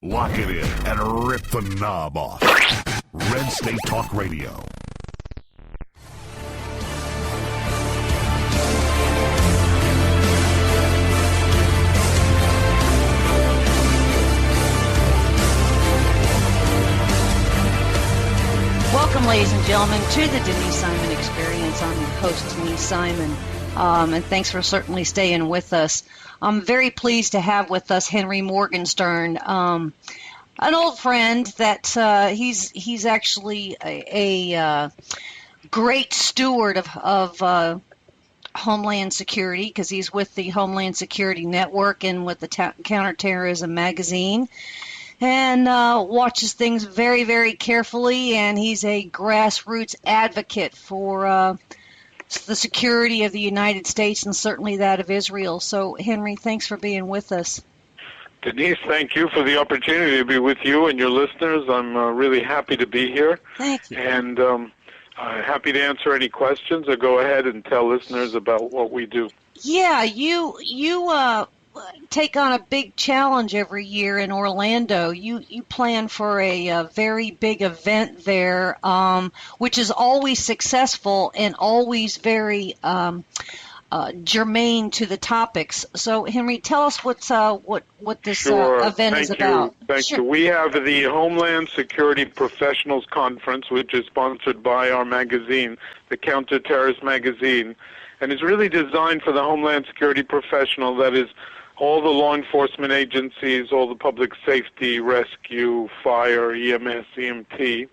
Lock it in and rip the knob off. Red State Talk Radio. Welcome, ladies and gentlemen, to the Denise Simon Experience. I'm your host, Denise Simon, and thanks for certainly staying with us. I'm very pleased to have with us Henry Morgenstern, an old friend that he's actually a great steward of Homeland Security, because he's with the Homeland Security Network and with the Counterterrorism Magazine, and watches things very, very carefully, and he's a grassroots advocate for the security of the United States and certainly that of Israel. So, Henry, thanks for being with us. Denise, thank you for the opportunity to be with you and your listeners. I'm really happy to be here. Thank you. And happy to answer any questions or go ahead and tell listeners about what we do. Yeah, you take on a big challenge every year in Orlando. You plan for a very big event there, which is always successful and always very germane to the topics. So, Henry, tell us what this event is about. Thank you. We have the Homeland Security Professionals Conference, which is sponsored by our magazine, the Counterterrorism Magazine, and is really designed for the Homeland Security professional, that is, all the law enforcement agencies, all the public safety, rescue, fire, EMS, EMT.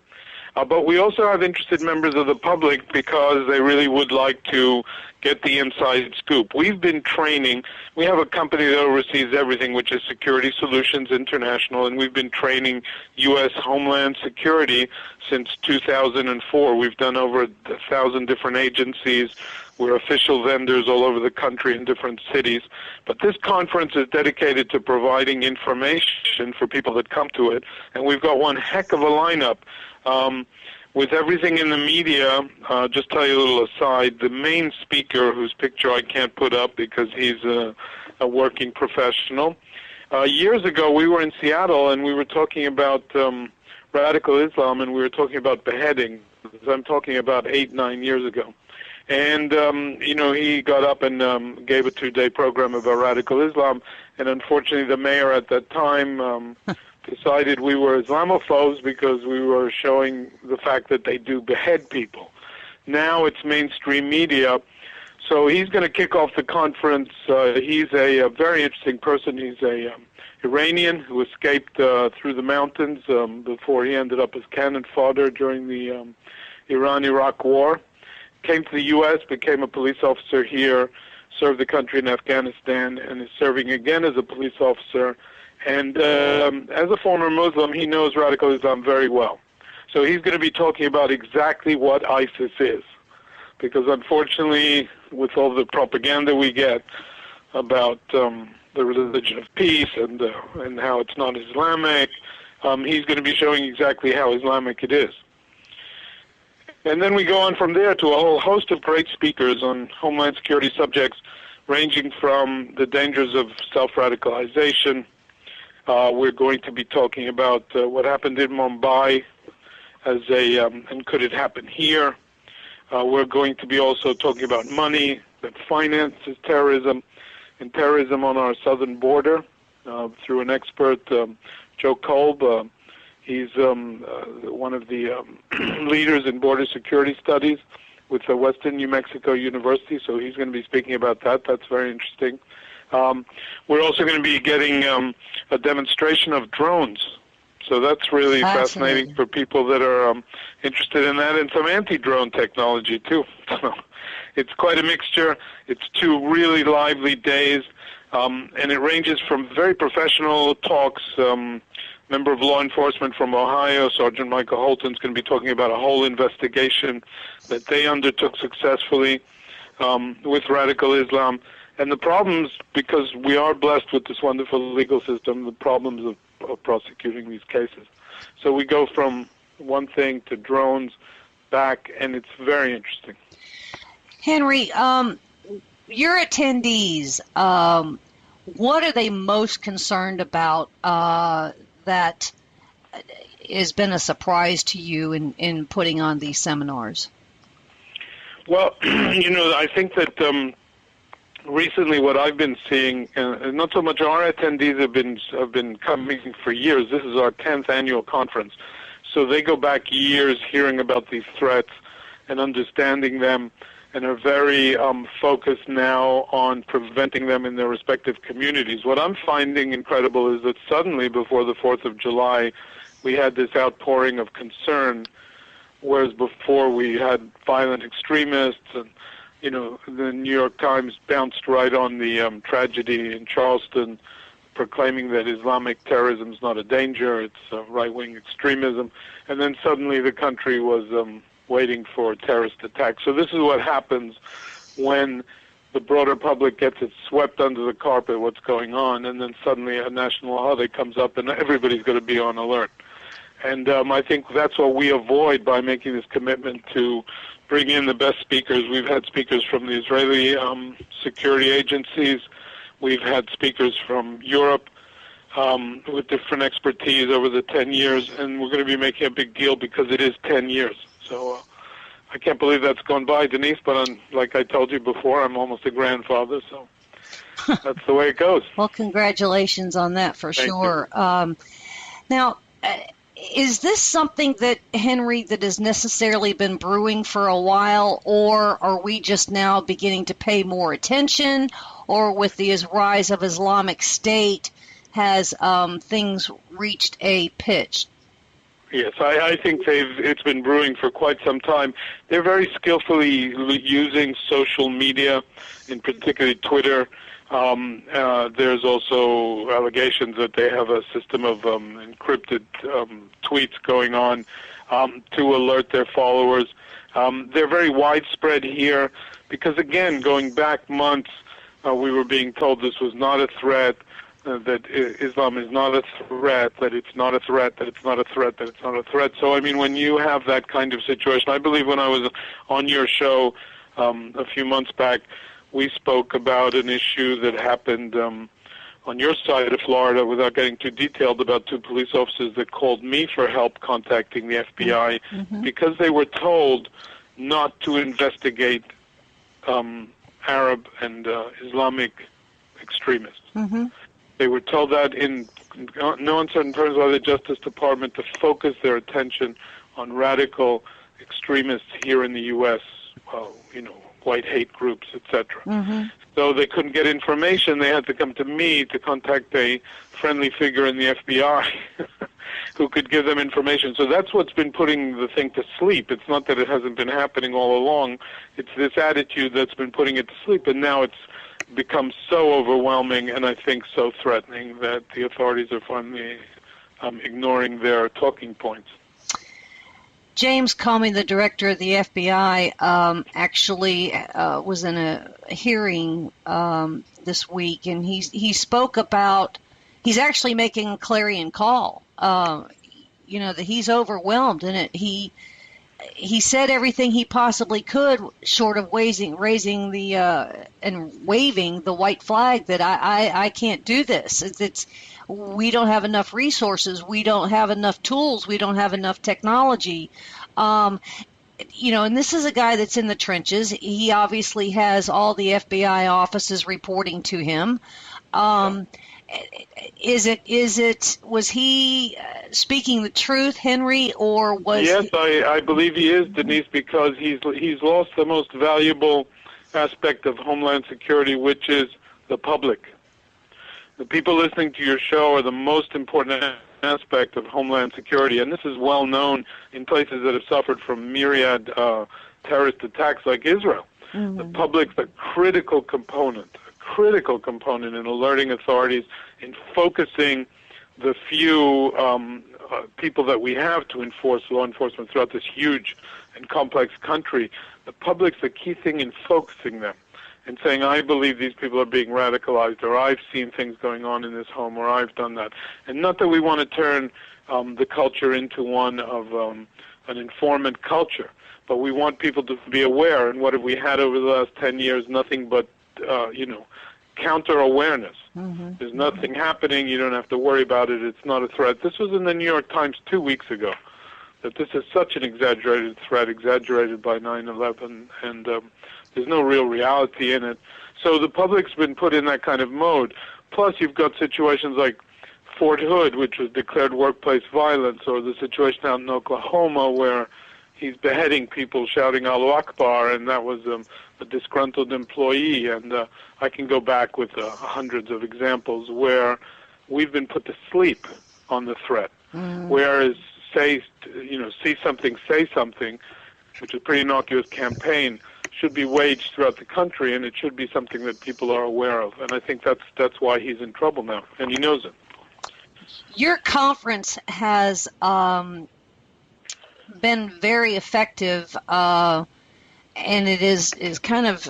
But we also have interested members of the public because they really would like to get the inside scoop. We've been training. We have a company that oversees everything, which is Security Solutions International, and we've been training U.S. Homeland Security since 2004. We've done over 1,000 different agencies. We're official vendors all over the country in different cities. But this conference is dedicated to providing information for people that come to it, and we've got one heck of a lineup. With everything in the media, just tell you a little aside, the main speaker, whose picture I can't put up because he's a working professional. Years ago, we were in Seattle, and we were talking about radical Islam, and we were talking about beheading. I'm talking about 8-9 years ago. And, he got up and gave a 2-day program about radical Islam, and unfortunately the mayor at that time decided we were Islamophobes because we were showing the fact that they do behead people. Now it's mainstream media. So he's going to kick off the conference. He's a very interesting person. He's a Iranian who escaped through the mountains before he ended up as cannon fodder during the Iran-Iraq war. Came to the U.S., became a police officer here, served the country in Afghanistan, and is serving again as a police officer. And as a former Muslim, he knows radical Islam very well. So he's going to be talking about exactly what ISIS is. Because unfortunately, with all the propaganda we get about the religion of peace and how it's not Islamic, he's going to be showing exactly how Islamic it is. And then we go on from there to a whole host of great speakers on Homeland Security subjects, ranging from the dangers of self-radicalization. We're going to be talking about what happened in Mumbai and could it happen here. We're going to be also talking about money that finances terrorism and terrorism on our southern border through an expert, Joe Kolb. He's one of the leaders in border security studies with Western New Mexico University, so he's going to be speaking about that. That's very interesting. We're also going to be getting a demonstration of drones. So that's really fascinating for people that are interested in that, and some anti-drone technology, too. So it's quite a mixture. It's 2 really lively days, and it ranges from very professional talks. Member of law enforcement from Ohio, Sergeant Michael Holton, is going to be talking about a whole investigation that they undertook successfully with radical Islam. And the problems, because we are blessed with this wonderful legal system, the problems of prosecuting these cases. So we go from one thing to drones back, and it's very interesting. Henry, your attendees, what are they most concerned about that has been a surprise to you in putting on these seminars? Well, I think that recently what I've been seeing, not so much our attendees have been coming for years. This is our 10th annual conference. So they go back years hearing about these threats and understanding them, and are very focused now on preventing them in their respective communities. What I'm finding incredible is that suddenly, before the 4th of July, we had this outpouring of concern, whereas before we had violent extremists, and the New York Times bounced right on the tragedy in Charleston, proclaiming that Islamic terrorism is not a danger, it's right-wing extremism, and then suddenly the country was waiting for terrorist attacks. So this is what happens when the broader public gets it swept under the carpet, what's going on, and then suddenly a national holiday comes up and everybody's going to be on alert. And I think that's what we avoid by making this commitment to bring in the best speakers. We've had speakers from the Israeli security agencies. We've had speakers from Europe with different expertise over the 10 years, and we're going to be making a big deal because it is 10 years. So I can't believe that's gone by, Denise, but like I told you before, I'm almost a grandfather, so that's the way it goes. Well, congratulations on that for sure. Now, is this something that, Henry, that has necessarily been brewing for a while, or are we just now beginning to pay more attention, or with the rise of Islamic State, has things reached a pitch? Yes, I think it's been brewing for quite some time. They're very skillfully using social media, in particular Twitter. There's also allegations that they have a system of encrypted tweets going on to alert their followers. They're very widespread here because, again, going back months, we were being told this was not a threat, that Islam is not a threat, that it's not a threat, that it's not a threat, that it's not a threat. So, I mean, when you have that kind of situation, I believe when I was on your show a few months back, we spoke about an issue that happened on your side of Florida, without getting too detailed, about two police officers that called me for help contacting the FBI because they were told not to investigate Arab and Islamic extremists. They were told that in no uncertain terms by the Justice Department to focus their attention on radical extremists here in the U.S., white hate groups, etc. So they couldn't get information. They had to come to me to contact a friendly figure in the FBI who could give them information. So that's what's been putting the thing to sleep. It's not that it hasn't been happening all along. It's this attitude that's been putting it to sleep, and now it's become so overwhelming and I think so threatening that the authorities are finally ignoring their talking points. James Comey, the director of the FBI, actually was in a hearing this week, and he spoke about, he's actually making a clarion call, that he's overwhelmed, and he said everything he possibly could, short of raising the and waving the white flag, that I can't do this. We don't have enough resources. We don't have enough tools. We don't have enough technology. And this is a guy that's in the trenches. He obviously has all the FBI offices reporting to him. Was he speaking the truth, Henry, or was? Yes, I believe he is, Denise, because he's lost the most valuable aspect of Homeland Security, which is the public. The people listening to your show are the most important aspect of Homeland Security, and this is well known in places that have suffered from myriad terrorist attacks like Israel. The public's a critical component in alerting authorities, in focusing the few people that we have to enforce law enforcement throughout this huge and complex country. The public's the key thing in focusing them and saying, I believe these people are being radicalized, or I've seen things going on in this home, or I've done that. And not that we want to turn the culture into one of an informant culture, but we want people to be aware. And what have we had over the last 10 years? Nothing but, counter-awareness. There's nothing happening. You don't have to worry about it. It's not a threat. This was in the New York Times 2 weeks ago, that this is such an exaggerated threat, exaggerated by 9/11, and there's no real reality in it. So the public's been put in that kind of mode. Plus, you've got situations like Fort Hood, which was declared workplace violence, or the situation out in Oklahoma where he's beheading people shouting Allahu Akbar, and that was a disgruntled employee. And I can go back with hundreds of examples where we've been put to sleep on the threat. Whereas see something, say something, which is a pretty innocuous campaign, should be waged throughout the country, and it should be something that people are aware of. And I think that's why he's in trouble now, and he knows it. Your conference has been very effective, and it is kind of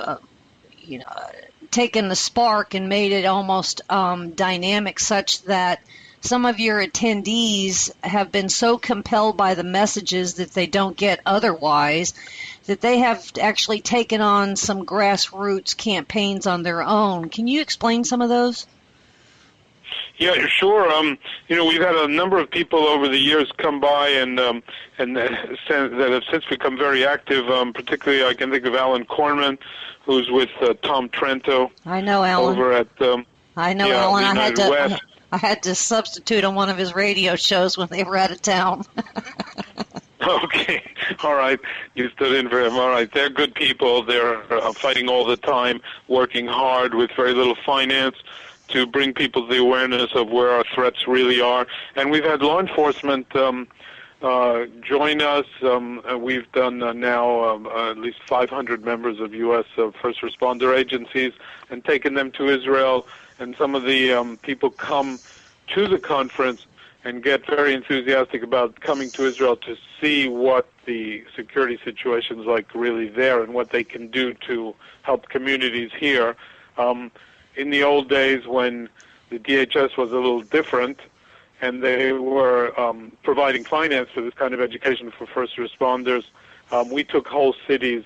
taken the spark and made it almost dynamic, such that some of your attendees have been so compelled by the messages that they don't get otherwise that they have actually taken on some grassroots campaigns on their own. Can you explain some of those? Yeah, sure. We've had a number of people over the years come by and that have since become very active. Particularly, I can think of Alan Kornman, who's with Tom Trento. I know Alan. Over at Alan. I had to substitute on one of his radio shows when they were out of town. Okay, all right. You stood in for him. All right, they're good people. They're fighting all the time, working hard with very little finance to bring people the awareness of where our threats really are. And we've had law enforcement join us. We've done now at least 500 members of U.S. first responder agencies and taken them to Israel. And some of the people come to the conference and get very enthusiastic about coming to Israel to see what the security situation is like really there and what they can do to help communities here. In the old days when the DHS was a little different and they were providing finance for this kind of education for first responders, we took whole cities,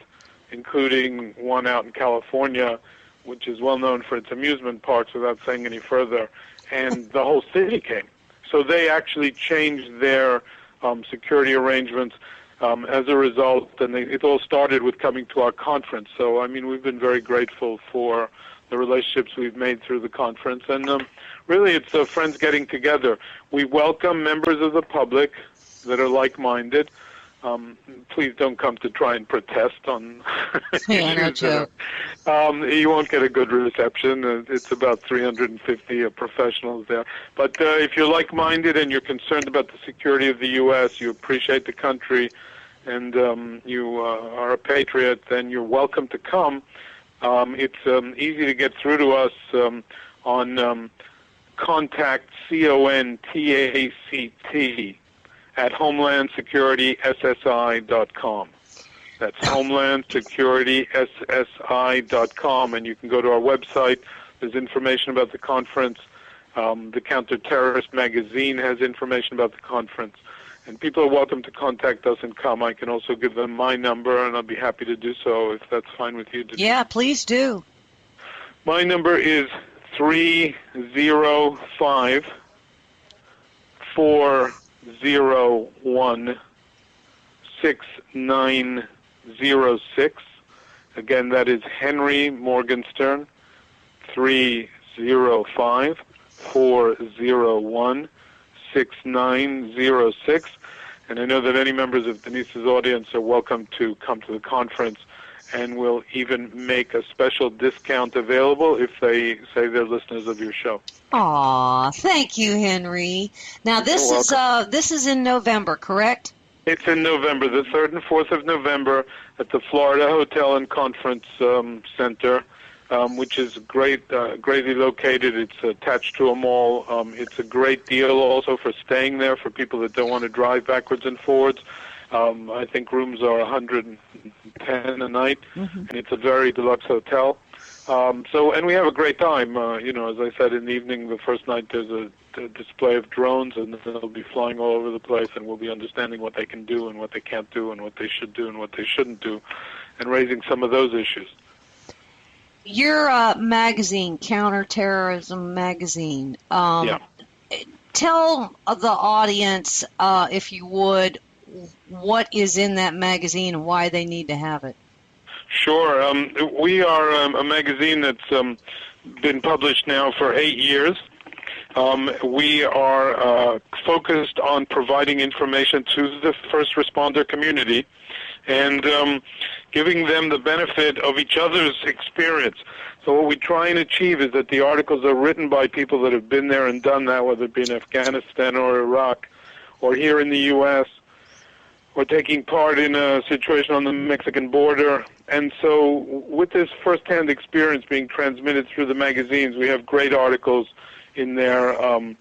including one out in California, which is well known for its amusement parks without saying any further, and the whole city came. So they actually changed their security arrangements as a result, and it all started with coming to our conference. So, we've been very grateful for the relationships we've made through the conference, and really it's friends getting together. We welcome members of the public that are like-minded. Please don't come to try and protest on issues. You won't get a good reception. It's about 350 professionals there. But if you're like-minded and you're concerned about the security of the U.S., you appreciate the country, and you are a patriot, then you're welcome to come. It's easy to get through to us on contact, CONTACT, at HomelandSecuritySSI.com. That's HomelandSecuritySSI.com, and you can go to our website. There's information about the conference. The Counterterrorist magazine has information about the conference. And people are welcome to contact us and come. I can also give them my number, and I'll be happy to do so if that's fine with you. Yeah, please do. My number is 305-401-6906. Again, that is Henry Morgenstern, 305-401-6906. And I know that any members of Denise's audience are welcome to come to the conference, and we'll even make a special discount available if they say they're listeners of your show. Aw, thank you, Henry. Now, this is in November, correct? It's in November, the 3rd and 4th of November, at the Florida Hotel and Conference Center, which is greatly located. It's attached to a mall. It's a great deal also for staying there for people that don't want to drive backwards and forwards. I think rooms are $110 a night, and it's a very deluxe hotel. And we have a great time. As I said, in the evening, the first night, there's a display of drones, and they'll be flying all over the place, and we'll be understanding what they can do and what they can't do and what they should do and what they shouldn't do, and raising some of those issues. your magazine, Counterterrorism Magazine. Yeah. Tell the audience, if you would, what is in that magazine and why they need to have it. Sure. We are a magazine that's been published now for 8 years. We are focused on providing information to the first responder community and giving them the benefit of each other's experience. So what we try and achieve is that the articles are written by people that have been there and done that, whether it be in Afghanistan or Iraq or here in the U.S., or taking part in a situation on the Mexican border. And so with this first-hand experience being transmitted through the magazines, we have great articles in there, 5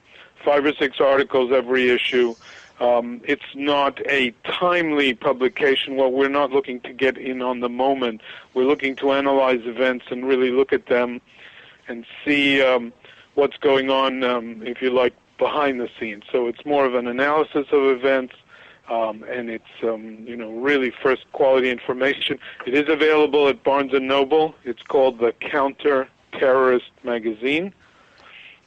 or 6 articles every issue. It's not a timely publication. Well, we're not looking to get in on the moment. We're looking to analyze events and really look at them and see what's going on, if you like, behind the scenes. So it's more of an analysis of events, and it's really first quality information. It is available at Barnes & Noble. It's called the Counter-Terrorist Magazine,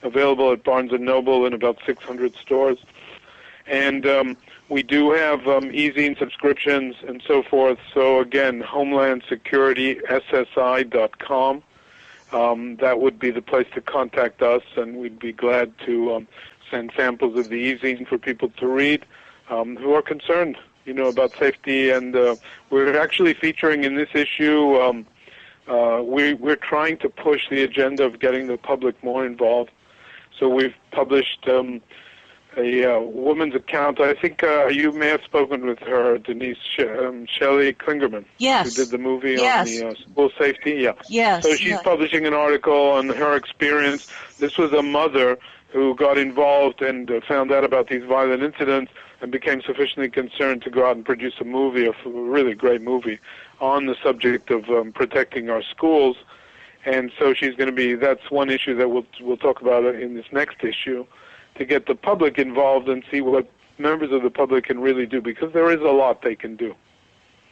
available at Barnes & Noble in about 600 stores. And we do have e-zine subscriptions and so forth. So again, Homeland Security, SSI.com. That would be the place to contact us, and we'd be glad to send samples of the e-zine for people to read who are concerned, about safety. And we're actually featuring in this issue, we're trying to push the agenda of getting the public more involved. So we've published a woman's account. I think you may have spoken with her, Denise Shelley Klingerman. Yes. Who did the movie Yes. on the school safety. Yeah. Yes. So she's publishing an article on her experience. This was a mother who got involved and found out about these violent incidents and became sufficiently concerned to go out and produce a movie, a really great movie, on the subject of protecting our schools. And so she's going to be, that's one issue that we'll talk about in this next issue, to get the public involved and see what members of the public can really do, because there is a lot they can do.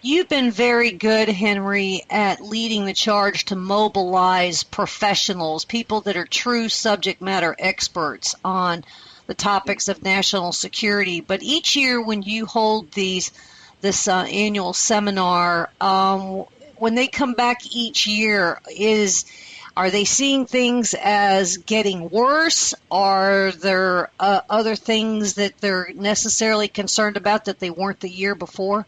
You've been very good, Henry, at leading the charge to mobilize professionals, people that are true subject matter experts on the topics of national security. But each year when you hold this annual seminar, when they come back each year, are they seeing things as getting worse? Are there other things that they're necessarily concerned about that they weren't the year before?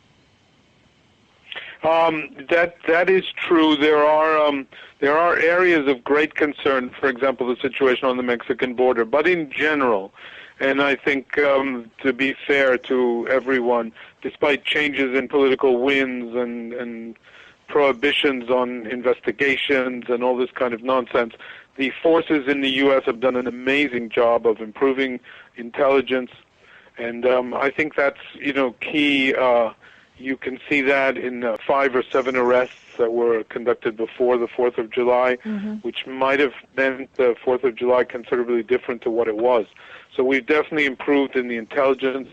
That is true. There are areas of great concern. For example, the situation on the Mexican border. But in general, and I think to be fair to everyone, despite changes in political winds and prohibitions on investigations and all this kind of nonsense, the forces in the U.S. have done an amazing job of improving intelligence, and I think that's key. You can see that in 5 or 7 arrests that were conducted before the 4th of July, which might have meant the 4th of July considerably different to what it was. So we've definitely improved in the intelligence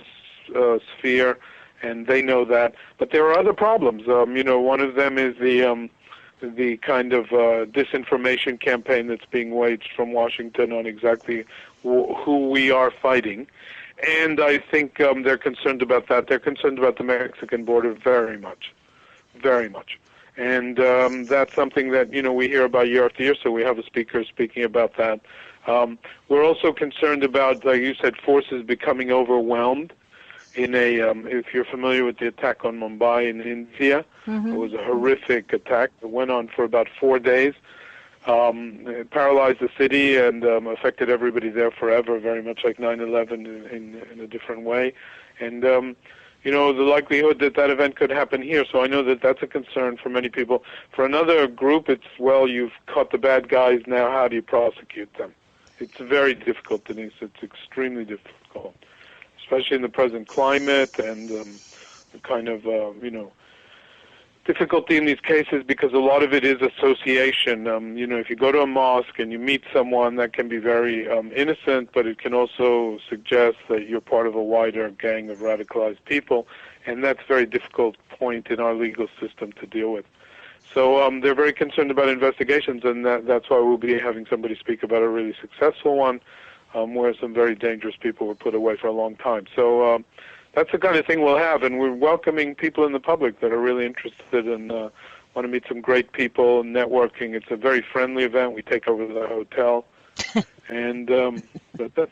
sphere, and they know that. But there are other problems. One of them is the kind of disinformation campaign that's being waged from Washington on exactly who we are fighting. And I think they're concerned about that. They're concerned about the Mexican border very much, very much. And that's something that, we hear about year after year, so we have a speaker speaking about that. We're also concerned about, like you said, forces becoming overwhelmed. If you're familiar with the attack on Mumbai in India, it was a horrific attack. It went on for about 4 days. It paralyzed the city and affected everybody there forever, very much like 9/11 in a different way. And, the likelihood that event could happen here, so I know that that's a concern for many people. For another group, it's, well, you've caught the bad guys, now how do you prosecute them? It's very difficult, Denise. It's extremely difficult, especially in the present climate and the kind of, difficulty in these cases, because a lot of it is association. If you go to a mosque and you meet someone, that can be very innocent, but it can also suggest that you're part of a wider gang of radicalized people, and that's a very difficult point in our legal system to deal with. So they're very concerned about investigations, and that's why we'll be having somebody speak about a really successful one where some very dangerous people were put away for a long time. So that's the kind of thing we'll have, and we're welcoming people in the public that are really interested and want to meet some great people and networking. It's a very friendly event. We take over the hotel, and that's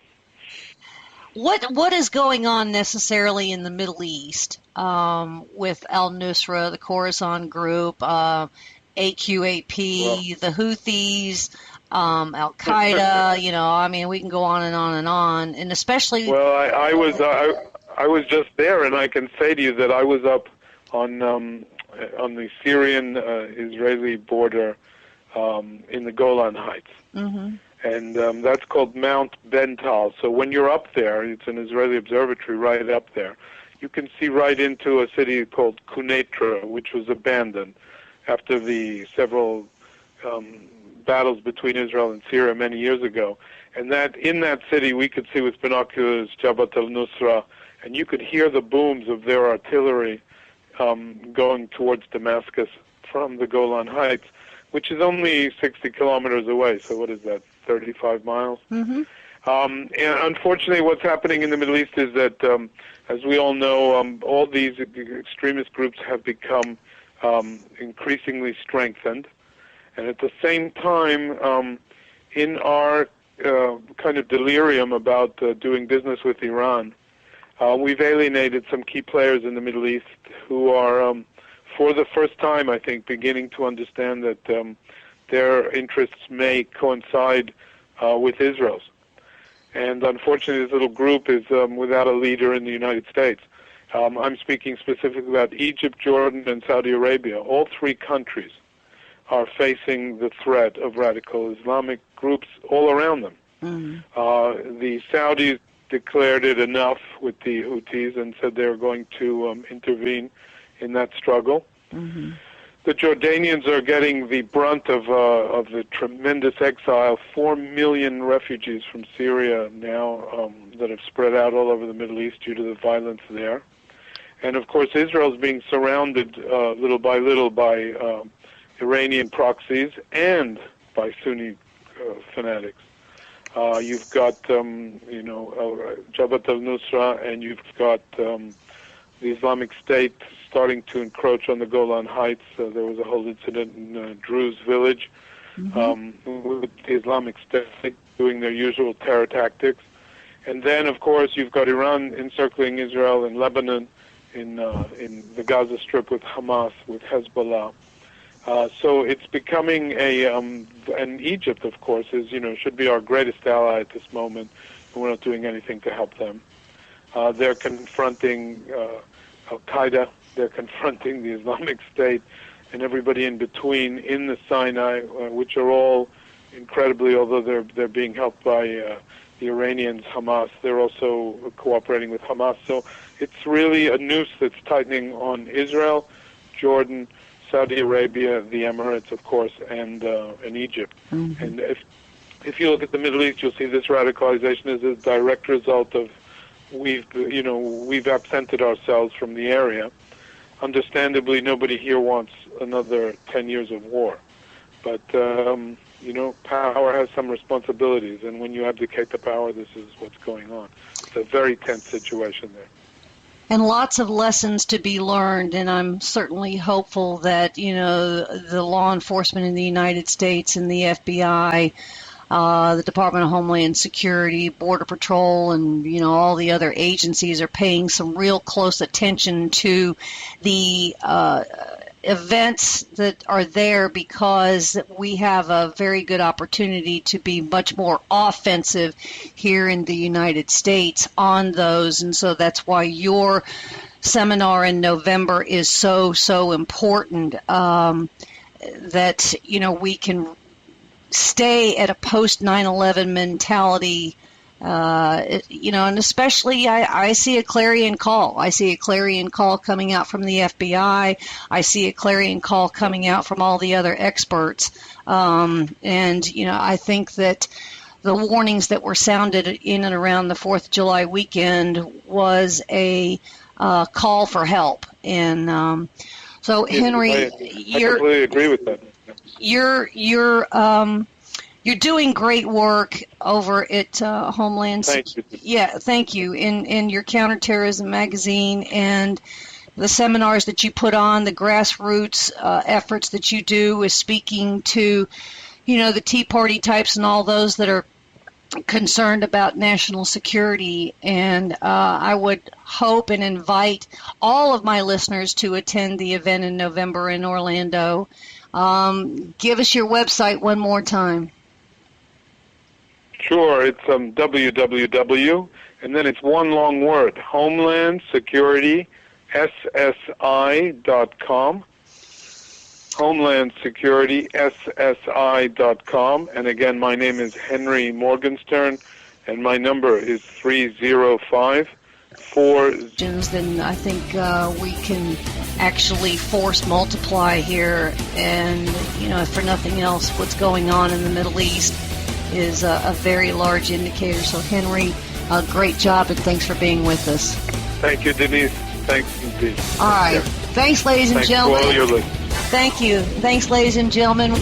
What is going on necessarily in the Middle East with Al-Nusra, the Khorasan group, AQAP, the Houthis, Al-Qaeda? I mean, we can go on and on and on, and especially. Well, I was just there, and I can say to you that I was up on the Syrian-Israeli border in the Golan Heights. Mm-hmm. And that's called Mount Bental. So when you're up there, it's an Israeli observatory right up there, you can see right into a city called Quneitra, which was abandoned after the several battles between Israel and Syria many years ago. And that in that city, we could see with binoculars Jabhat al-Nusra, and you could hear the booms of their artillery going towards Damascus from the Golan Heights, which is only 60 kilometers away. So what is that, 35 miles? Mm-hmm. And unfortunately, what's happening in the Middle East is that, as we all know, all these extremist groups have become increasingly strengthened. And at the same time, in our kind of delirium about doing business with Iran, we've alienated some key players in the Middle East who are, for the first time, I think, beginning to understand that their interests may coincide with Israel's. And unfortunately, this little group is without a leader in the United States. I'm speaking specifically about Egypt, Jordan, and Saudi Arabia. All three countries are facing the threat of radical Islamic groups all around them. Mm-hmm. The Saudis declared it enough with the Houthis and said they were going to intervene in that struggle. Mm-hmm. The Jordanians are getting the brunt of the tremendous exile. 4 million refugees from Syria now that have spread out all over the Middle East due to the violence there. And of course, Israel is being surrounded little by little by Iranian proxies and by Sunni fanatics. You've got, Jabhat al-Nusra, and you've got the Islamic State starting to encroach on the Golan Heights. There was a whole incident in Druze village with the Islamic State doing their usual terror tactics. And then, of course, you've got Iran encircling Israel and Lebanon in the Gaza Strip with Hamas, with Hezbollah. So it's becoming and Egypt, of course, is should be our greatest ally at this moment, and we're not doing anything to help them. They're confronting Al-Qaeda, they're confronting the Islamic State, and everybody in between in the Sinai, which are all incredibly, although they're being helped by the Iranians, Hamas, they're also cooperating with Hamas. So it's really a noose that's tightening on Israel, Jordan, Saudi Arabia, the Emirates, of course, and Egypt. Mm-hmm. And if you look at the Middle East, you'll see this radicalization is a direct result of we've absented ourselves from the area. Understandably, nobody here wants another 10 years of war, but power has some responsibilities, and when you abdicate the power, this is what's going on. It's a very tense situation there. And lots of lessons to be learned, and I'm certainly hopeful that, the law enforcement in the United States and the FBI, the Department of Homeland Security, Border Patrol, and, all the other agencies are paying some real close attention to the events that are there, because we have a very good opportunity to be much more offensive here in the United States on those. And so that's why your seminar in November is so important, that, we can stay at a post 9/11 mentality. And especially I see a clarion call. I see a clarion call coming out from the FBI. I see a clarion call coming out from all the other experts. I think that the warnings that were sounded in and around the 4th of July weekend was a call for help. And So, Henry, I completely agree with that. You're doing great work over at Homeland. Thank you. Yeah, thank you. In your counterterrorism magazine and the seminars that you put on, the grassroots efforts that you do is speaking to, the Tea Party types and all those that are concerned about national security. And I would hope and invite all of my listeners to attend the event in November in Orlando. Give us your website one more time. Sure, it's www, and then it's one long word, Homeland Security SSI.com. Homeland Security SSI.com. And again, my name is Henry Morgenstern, and my number is 305-4. Then I think we can actually force multiply here, and if for nothing else, what's going on in the Middle East is a very large indicator. So, Henry, great job, and thanks for being with us. Thank you, Denise. Thanks indeed. All right. Thanks, ladies and gentlemen. For all your listeners. Thank you. Thanks, ladies and gentlemen.